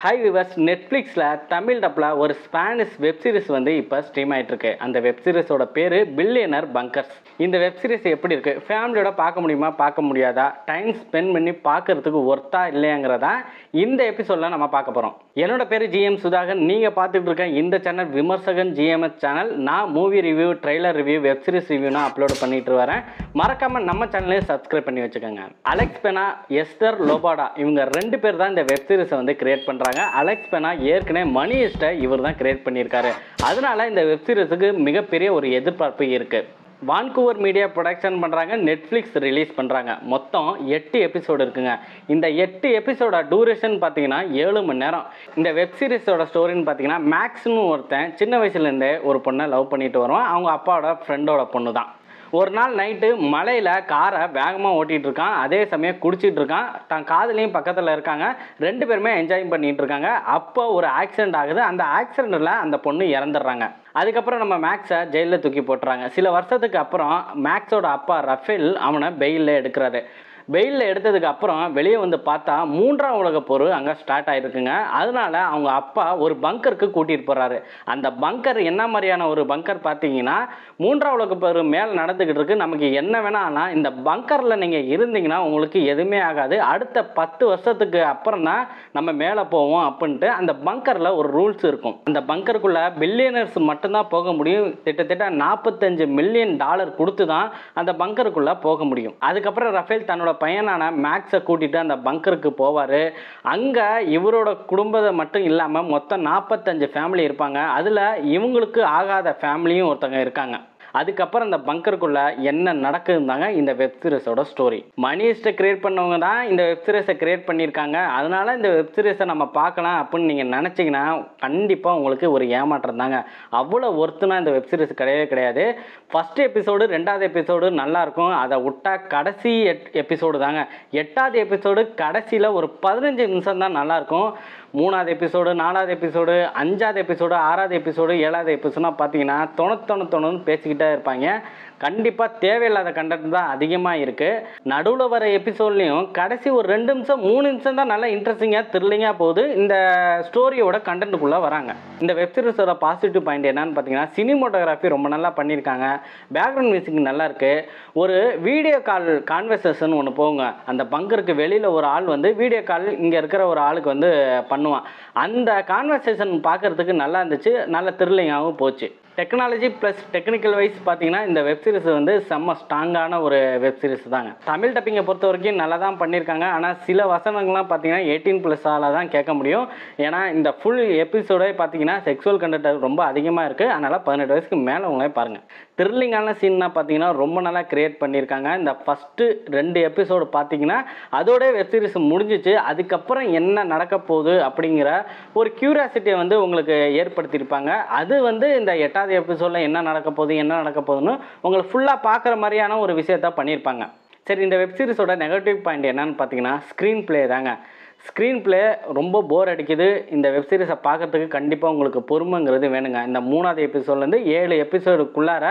Hi viewers, நெட்ஃப்ளிக்ஸில் தமிழ் டப்பில் ஒரு Spanish web series வந்து இப்போ ஸ்ட்ரீம் ஆகிட்டுருக்கு. அந்த வெப் சீரிஸோட பேர் பில்லியனர் பங்கர்ஸ். இந்த வெப் சீரிஸ் எப்படி இருக்குது, ஃபேமிலியோட பார்க்க முடியுமா, பார்க்க முடியாதா, டைம் ஸ்பெண்ட் பண்ணி பார்க்கறதுக்கு ஒர்த்தா இல்லையாங்கிறதா இந்த எபிசோடில் நம்ம பார்க்க போகிறோம். என்னோட பேர் ஜிஎம் சுதாகர். நீங்கள் பார்த்துட்டு இருக்க இந்த சேனல் விமர்சகன் ஜிஎம்எஸ் சேனல். நான் movie review, trailer review, web series ரிவ்யூனா அப்லோட் பண்ணிட்டு வரேன். மறக்காமல் நம்ம சேனலையும் சப்ஸ்கிரைப் பண்ணி வச்சுக்கோங்க. அலெக்ஸ் பெனா, எஸ்தர் லோபாடா இவங்க 2 பேர் தான் இந்த வெப் சீரிஸை வந்து கிரியேட் பண்ணுறாங்க. அலெக்ஸ் பெனா ஏற்கனவே மணி ஹெய்ஸ்ட்டை இவர் தான் கிரியேட் பண்ணியிருக்காரு. அதனால இந்த வெப் சீரிஸுக்கு மிகப்பெரிய ஒரு எதிர்பார்ப்பு இருக்கு. வான்கூவர் மீடியா ப்ரொடக்ஷன் பண்ணுறாங்க, நெட்ஃப்ளிக்ஸ் ரிலீஸ் பண்ணுறாங்க. மொத்தம் 8 எபிசோடு இருக்குங்க. இந்த 8 எபிசோட டூரேஷன் பார்த்தீங்கன்னா 7 மணி நேரம். இந்த வெப் சீரிஸோட ஸ்டோரின்னு பார்த்தீங்கன்னா, மேக்ஸ்னு ஒருத்தன் சின்ன வயசுலேருந்தே ஒரு பொண்ணை லவ் பண்ணிட்டு வருவான். அவங்க அப்பாவோட ஃப்ரெண்டோட பொண்ணு தான். ஒரு நாள் நைட்டு மலையில் காரை வேகமாக ஓட்டிகிட்டு இருக்கான். அதே சமயம் குடிச்சிட்டு இருக்கான். தன் காதலையும் பக்கத்தில் இருக்காங்க. 2 பேருமே என்ஜாய் பண்ணிகிட்டு இருக்காங்க. அப்போ ஒரு ஆக்சிடென்ட் ஆகுது. அந்த ஆக்சிடெண்ட்டில் அந்த பொண்ணு இறந்துடுறாங்க. அதுக்கப்புறம் நம்ம மேக்ஸை ஜெயிலில் தூக்கி போட்டுறாங்க. சில வருஷத்துக்கு அப்புறம் மேக்ஸோட அப்பா ரஃபேல் அவனை பெயிலில் எடுக்கிறாரு. பெயிலில் எடுத்ததுக்கு அப்புறம் வெளியே வந்து பார்த்தா 3ஆம் உலகப் போர் அங்கே ஸ்டார்ட் ஆகிருக்குங்க. அதனால அவங்க அப்பா ஒரு பங்கருக்கு கூட்டிகிட்டு போகிறாரு. அந்த பங்கர் என்ன மாதிரியான ஒரு பங்கர் பார்த்தீங்கன்னா, 3ஆம் உலகப் போர் மேலே நடந்துக்கிட்டு இருக்கு. நமக்கு என்ன வேணாம்னா இந்த பங்கரில் நீங்கள் இருந்தீங்கன்னா உங்களுக்கு எதுவுமே ஆகாது. அடுத்த 10 வருஷத்துக்கு அப்புறம் தான் நம்ம மேலே போவோம் அப்படின்ட்டு அந்த பங்கரில் ஒரு ரூல்ஸ் இருக்கும். அந்த பங்கருக்குள்ளே பில்லியனர்ஸ் மட்டும்தான் போக முடியும். கிட்டத்தட்ட $45 மில்லியன் கொடுத்து தான் அந்த பங்கருக்குள்ளே போக முடியும். அதுக்கப்புறம் ரஃபேல் தன்னோட பையனான மேக்ஸை கூட்டிட்டு அந்த பங்கருக்கு போவார். அங்கே இவரோட குடும்பத்தை மட்டும் இல்லாமல் மொத்தம் 45 ஃபேமிலி இருப்பாங்க. அதில் இவங்களுக்கு ஆகாத ஃபேமிலியும் ஒருத்தங்க இருக்காங்க. அதுக்கப்புறம் இந்த பங்கருக்குள்ள என்ன நடக்குதுந்தாங்க இந்த வெப் சீரிஸோட ஸ்டோரி. மணி ஹெய்ஸ்ட்டை கிரியேட் பண்ணவங்க தான் இந்த வெப் சீரிஸை கிரியேட் பண்ணியிருக்காங்க. அதனால இந்த வெப் சீரிஸை நம்ம பார்க்கலாம் அப்படின்னு நீங்கள் நினச்சிங்கன்னா கண்டிப்பாக உங்களுக்கு ஒரு ஏமாற்றம் தாங்க. அவ்வளோ ஒர்த்துனா இந்த வெப் சீரிஸ் கிடையவே கிடையாது. ஃபஸ்ட் எபிசோடு, 2வது எபிசோடு நல்லாயிருக்கும். அதை விட்டா கடைசி எபிசோடு தாங்க. 8வது எபிசோடு கடைசியில் ஒரு 15 நிமிஷம் தான் நல்லாயிருக்கும். 3வது எபிசோடு, 4வது எபிசோடு, 5வது எபிசோடு, 6வது எபிசோடு, 7வது எபிசோடுனா பார்த்தீங்கன்னா தொணு பேசிக்கிட்டே இருப்பாங்க. கண்டிப்பாக தேவையில்லாத கண்டென்ட் தான் அதிகமாக இருக்குது. நடுவில் வர எபிசோட்லேயும் கடைசி ஒரு 2 நிமிஷம் 3 நிமிஷம் தான் நல்லா இன்ட்ரெஸ்டிங்காக த்ரில்லிங்காக போகுது. இந்த ஸ்டோரியோட கண்டென்ட்டுக்குள்ளே வராங்க. இந்த வெப் சீரிஸோட பாசிட்டிவ் பாயிண்ட் என்னன்னு பார்த்தீங்கன்னா, சினிமோட்டோகிராஃபி ரொம்ப நல்லா பண்ணியிருக்காங்க. பேக்ரவுண்ட் மியூசிக் நல்லா இருக்குது. ஒரு வீடியோ கால் கான்வர்சேஷன் ஒன்று போகுங்க. அந்த பங்கருக்கு வெளியில் ஒரு ஆள் வந்து வீடியோ கால் இங்கே இருக்கிற ஒரு ஆளுக்கு வந்து பண்ணுவான். அந்த கான்வர்சேஷன் பார்க்குறதுக்கு நல்லா இருந்துச்சு. நல்ல த்ரில்லிங்காகவும் போச்சு. டெக்னாலஜி ப்ளஸ் டெக்னிக்கல் வைஸ் பார்த்தீங்கன்னா இந்த வெப் சீரிஸ் வந்து செம்ம ஸ்ட்ராங்கான ஒரு வெப் சீரிஸ் தாங்க. தமிழ் டப்பிங்கை பொறுத்த வரைக்கும் நல்லா தான் பண்ணியிருக்காங்க. ஆனால் சில வசனங்கள்லாம் பார்த்தீங்கன்னா 18+ தான் கேட்க முடியும். ஏன்னா இந்த ஃபுல் எபிசோடே பார்த்தீங்கன்னா செக்ஸுவல் கண்டென்ட் ரொம்ப அதிகமாக இருக்குது. அதனால் 18 வயசுக்கு மேலே உங்களே பாருங்கள். த்ரில்லிங்கான சீன்னா பார்த்தீங்கன்னா ரொம்ப நல்லா கிரியேட் பண்ணியிருக்காங்க. இந்த ஃபஸ்ட்டு 2 எபிசோடு பார்த்தீங்கன்னா அதோட வெப் சீரிஸ் முடிஞ்சிச்சு. அதுக்கப்புறம் என்ன நடக்க போகுது அப்படிங்கிற ஒரு க்யூரியாசிட்டியை வந்து உங்களுக்கு ஏற்படுத்தியிருப்பாங்க. அது வந்து இந்த 8வது எபிசோடில் என்ன நடக்க போகுதுன்னு உங்களை ஃபுல்லாக பார்க்குற மாதிரியான ஒரு விஷயத்த பண்ணியிருப்பாங்க. சரி, இந்த வெப் சீரிஸோட நெகட்டிவ் பாயிண்ட் என்னன்னு பார்த்தீங்கன்னா ஸ்க்ரீன் பிளே தாங்க. ஸ்க்ரீன் பிளே ரொம்ப போர் அடிக்குது. இந்த வெப் சீரிஸை பார்க்குறதுக்கு கண்டிப்பாக உங்களுக்கு பொறுமைங்கிறது வேணுங்க. இந்த 3வது எபிசோட்லேருந்து 7 எபிசோடுக்குள்ளார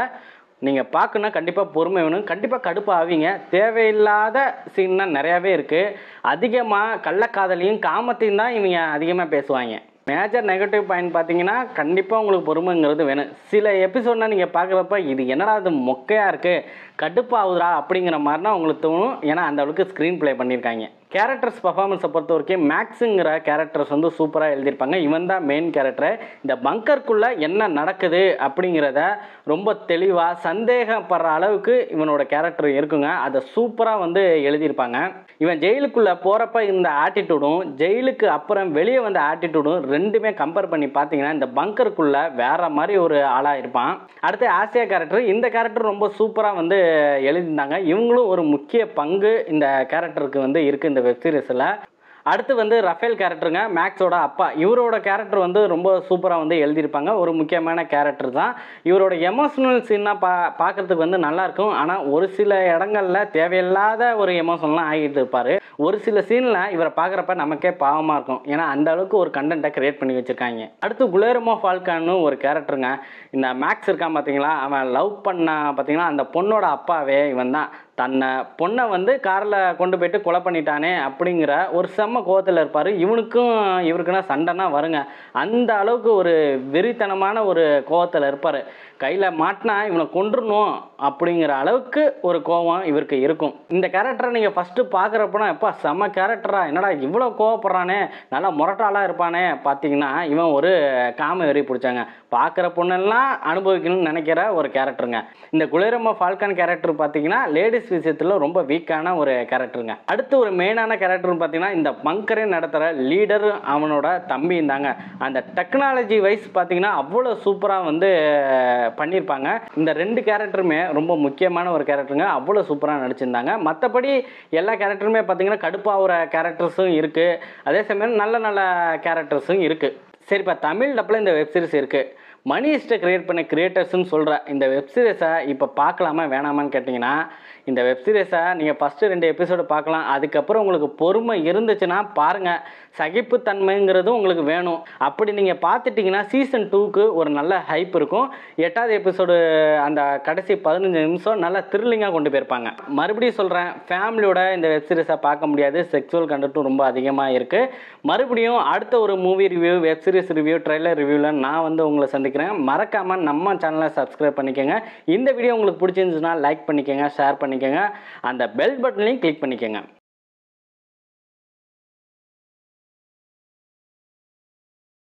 நீங்கள் பார்க்கணும். கண்டிப்பாக பொறுமை வேணும். கண்டிப்பாக கடுப்பு ஆவீங்க. தேவையில்லாத சீன்னா நிறையாவே இருக்குது. அதிகமாக கள்ளக்காதலையும் காமத்தையும் தான் இவங்க அதிகமாக பேசுவாங்க. மேஜர் நெகட்டிவ் பாயிண்ட் பார்த்தீங்கன்னா கண்டிப்பாக உங்களுக்கு பொறுமைங்கிறது வேணும். சில எபிசோட்னா நீங்கள் பார்க்குறப்ப இது என்னடா அது மொக்கையாக இருக்குது, கடுப்பாகுதுரா அப்படிங்கிற மாதிரினா உங்களுக்கு தோணும். ஏன்னா அந்த அளவுக்கு ஸ்க்ரீன் ப்ளே பண்ணியிருக்காங்க. கேரக்டர்ஸ் பர்ஃபார்மன்ஸை பொறுத்த வரைக்கும் மேக்ஸுங்கிற கேரக்டர்ஸ் வந்து சூப்பராக எழுதியிருப்பாங்க. இவன் தான் மெயின் கேரக்டர். இந்த பங்கருக்குள்ளே என்ன நடக்குது அப்படிங்கிறத ரொம்ப தெளிவாக சந்தேகப்படுற அளவுக்கு இவனோட கேரக்டர் இருக்குங்க. அதை சூப்பராக வந்து எழுதியிருப்பாங்க. இவன் ஜெயிலுக்குள்ளே போகிறப்ப இந்த ஆட்டிடியூடும் ஜெயிலுக்கு அப்புறம் வெளியே வந்த ஆட்டிடியூடும் 2மே கம்பேர் பண்ணி பார்த்தீங்கன்னா இந்த பங்கருக்குள்ளே வேறு மாதிரி ஒரு ஆளாக இருப்பான். அடுத்து ஆசியா கேரக்டர். இந்த கேரக்டர் ரொம்ப சூப்பராக வந்து எழுதியிருந்தாங்க. இவங்களும் ஒரு முக்கிய பங்கு இந்த கேரக்டருக்கு வந்து இருக்குது இந்த வெப் சீரிஸில். அடுத்து வந்து ரஃபேல் கேரக்டருங்க, மேக்ஸோட அப்பா. இவரோட கேரக்டர் வந்து ரொம்ப சூப்பராக வந்து எழுதியிருப்பாங்க. ஒரு முக்கியமான கேரக்டர் தான். இவரோட எமோஷனல் சீனாக பார்க்குறதுக்கு வந்து நல்லாயிருக்கும். ஆனால் ஒரு சில இடங்களில் தேவையில்லாத ஒரு எமோஷனல்லாம் ஆகிட்டு இருப்பார். ஒரு சில சீனில் இவரை பார்க்குறப்ப நமக்கே பாவமாக இருக்கும். ஏன்னா அந்த அளவுக்கு ஒரு கண்டென்ட்டை கிரியேட் பண்ணி வச்சுருக்காங்க. அடுத்து குலேர்மோ ஃபால்கான்னு ஒரு கேரக்டருங்க. இந்த மேக்ஸ் இருக்கான் பார்த்தீங்களா, அவன் லவ் பண்ண பார்த்தீங்கன்னா அந்த பொண்ணோட அப்பாவே இவன் தான். தன்னை பொண்ணை வந்து காரில் கொண்டு போயிட்டு கொலை பண்ணிட்டானே அப்படிங்கிற ஒரு செம்ம கோவத்தில் இருப்பார். இவனுக்கும் இவருக்குன்னா சண்டைனா வருங்க. அந்த அளவுக்கு ஒரு வெறித்தனமான ஒரு கோவத்தில் இருப்பார். கையில் மாட்டினா இவனை கொன்றுணும் அப்படிங்கிற அளவுக்கு ஒரு கோவம் இவருக்கு இருக்கும். இந்த கேரக்டரை நீங்கள் ஃபஸ்ட்டு பார்க்குறப்பனா எப்பா செம்ம கேரக்டரா, என்னடா இவ்வளோ கோவப்படுறானே, நல்லா முரட்டாளாக இருப்பானே, பார்த்தீங்கன்னா இவன் ஒரு காம வெறி பிடிச்சாங்க. பார்க்குற பொண்ணெல்லாம் அனுபவிக்கணும்னு நினைக்கிற ஒரு கேரக்டருங்க. இந்த குளிரம்மா ஃபால்கன் கேரக்டர் பார்த்தீங்கன்னா லேடிஸ் விஷயத்தில் ரொம்ப வீக்கான ஒரு கேரக்டருங்க. அடுத்து ஒரு மெயினான கேரக்டர்னு பார்த்தீங்கன்னா இந்த பங்கரை நடத்துகிற லீடர் அவனோட தம்பி இருந்தாங்க. அந்த டெக்னாலஜி வைஸ் பார்த்தீங்கன்னா அவ்வளோ சூப்பராக வந்து பண்ணியிருப்பாங்க. இந்த 2 கேரக்டருமே ரொம்ப முக்கியமான ஒரு கேரக்டருங்க. அவ்வளோ சூப்பராக நடிச்சிருந்தாங்க. மற்றபடி எல்லா கேரக்டருமே பார்த்தீங்கன்னா கடுப்பாகிற கேரக்டர்ஸும் இருக்குது, அதே சமயம் நல்ல நல்ல கேரக்டர்ஸும் இருக்குது. சரிப்பா, தமிழ் டப்பில் இந்த வெப்சீரிஸ் இருக்குது. மணி ஹிஸ்ட்டை கிரியேட் பண்ண கிரியேட்டர்ஸ்னு சொல்கிற இந்த வெப்சீரிஸை இப்போ பார்க்கலாமா வேணாமான்னு கேட்டிங்கன்னா, இந்த வெப்சீரிஸை நீங்கள் ஃபஸ்ட்டு 2 எபிசோடு பார்க்கலாம். அதுக்கப்புறம் உங்களுக்கு பொறுமை இருந்துச்சுன்னா பாருங்கள். சகிப்புத்தன்மைங்கிறதும் உங்களுக்கு வேணும். அப்படி நீங்கள் பார்த்துட்டிங்கன்னா சீசன் 2க்கு ஒரு நல்ல ஹைப் இருக்கும். 8வது எபிசோடு அந்த கடைசி 15 நிமிஷம் நல்லா த்ரில்லிங்காக கொண்டு போயிருப்பாங்க. மறுபடியும் சொல்கிறேன், ஃபேமிலியோட இந்த வெப்சீரிஸை பார்க்க முடியாது. செக்ஸுவல் கண்டென்ட்டும் ரொம்ப அதிகமாக இருக்குது. மறுபடியும் அடுத்த ஒரு movie review, web series review, trailer ரிவ்யூவில் நான் வந்து உங்களை சந்திக்கிறேன். மறக்காமல் நம்ம சேனலை சப்ஸ்கிரைப் பண்ணிக்கோங்க. இந்த வீடியோ உங்களுக்கு பிடிச்சிருந்துச்சுன்னா லைக் பண்ணிக்கோங்க, ஷேர் பண்ணிக்கோங்க, அந்த பெல் பட்டனையும் கிளிக் பண்ணிக்கோங்க.